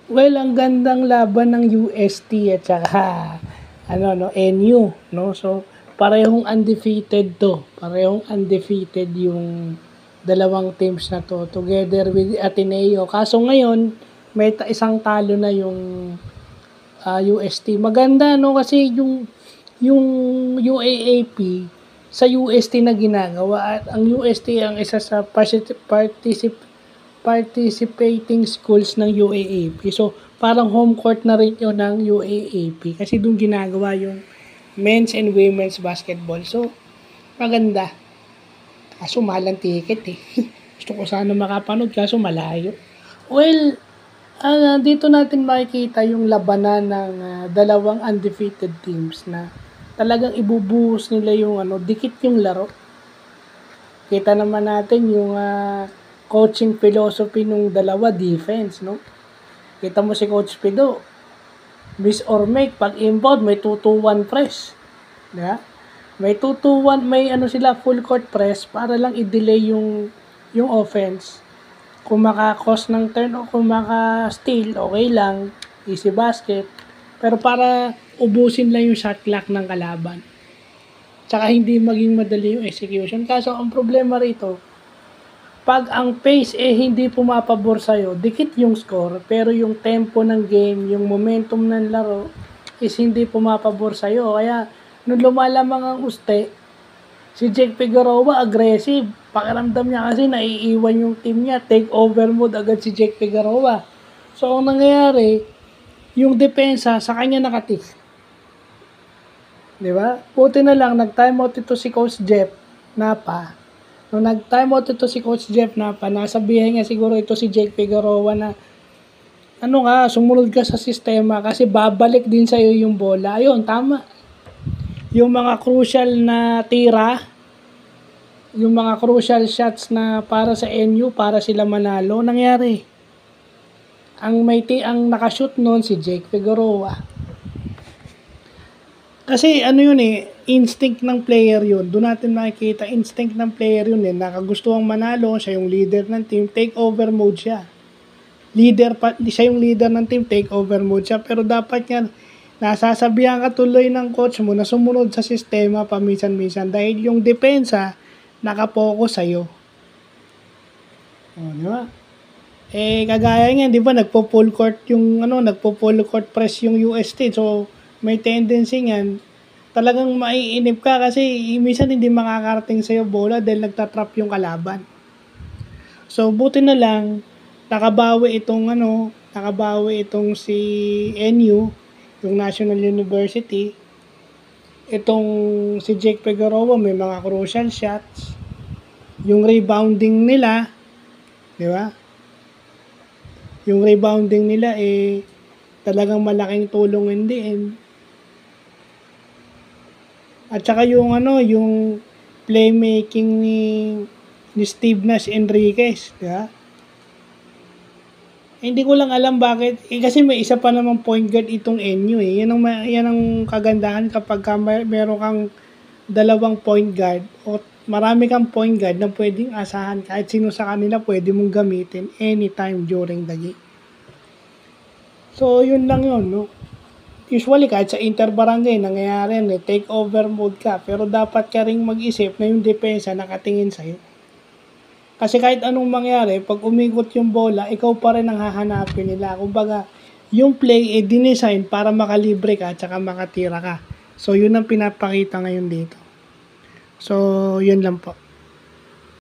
Well, ang gandang laban ng UST at saka NU, no? So, parehong undefeated to. Parehong undefeated yung dalawang teams na to together with Ateneo. Kaso ngayon, may isang talo na yung UST. Maganda, no? Kasi yung UAAP sa UST na ginagawa, at ang UST ang isa sa participating schools ng UAAP. So, parang home court na rin yun ng UAAP kasi doon ginagawa yung men's and women's basketball. So, maganda. Kaso mahal ang ticket eh. Gusto ko sana makapanood kaso malayo. Well, dito natin makikita yung labanan ng dalawang undefeated teams na talagang ibubuhos nila yung dikit yung laro. Kita naman natin yung coaching philosophy nung dalawa, defense, no? Kita mo si Coach Pido, miss or make, pag inbound, may 2-2-1 press. Diba? May 2-2-1, may sila full court press para lang i-delay yung offense. Kung maka-cause ng turn o kung maka-steal, okay lang, easy basket. Pero para ubusin lang yung shot clock ng kalaban. Tsaka hindi maging madali yung execution. Kaso ang problema rito, pag ang pace hindi pumapabor sa'yo, dikit yung score, pero yung tempo ng game, yung momentum ng laro, is hindi pumapabor sa'yo. Kaya, nung lumalamang ang uste, si Jake Figueroa aggressive. Pakiramdam niya kasi naiiwan yung team niya. Take over mode agad si Jake Figueroa. So, ang nangyayari, yung depensa sa kanya nakatik. Diba? Buti na lang, nag-timeout ito si Coach Jeff Napa. Nung nag-timeout ito si Coach Jeff Napa, nasabihan niya siguro ito si Jake Figueroa na sumunod ka sa sistema kasi babalik din sa'yo yung bola. Ayun, tama. Yung mga crucial na tira, yung mga crucial shots na para sa NU, para sila manalo, nangyari. Ang nakashoot noon si Jake Figueroa. Kasi instinct ng player yun. Doon natin makikita, instinct ng player yun nakagustuhang manalo, siya yung leader ng team, take over mode siya. Siya yung leader ng team, take over mode siya. Pero dapat yan, nasasabihan ka tuloy ng coach mo na sumunod sa sistema paminsan-minsan dahil yung depensa nakapokus sa'yo. O, di ba? Kagaya nga, di ba, nagpo-full court press yung UST. So, may tendency nga, talagang maiinip ka kasi minsan hindi makakarating sa'yo bola dahil nagtatrap yung kalaban. So, buti na lang, nakabawi itong si NU, yung National University. Itong si Jake Figueroa, may mga crucial shots. Yung rebounding nila, di ba? Yung rebounding nila talagang malaking tulong in the end. At saka yung playmaking ni Steve Nash Enriquez, di ba? Hindi ko lang alam bakit. Kasi may isa pa namang point guard itong NU . Yan ang kagandahan kapag meron kang dalawang point guard o marami kang point guard na pwedeng asahan kahit sino sa kanila pwede mong gamitin anytime during the game. So, yun lang yun, no? Usually, kahit sa interbarangay, nangyayari take over mode ka. Pero dapat ka rin mag-isip na yung depensa nakatingin sa'yo. Kasi kahit anong mangyari, pag umikot yung bola, ikaw pa rin ang hahanapin nila. Kumbaga, yung play dinesign para makalibre ka at saka makatira ka. So, yun ang pinapakita ngayon dito. So, yun lang po.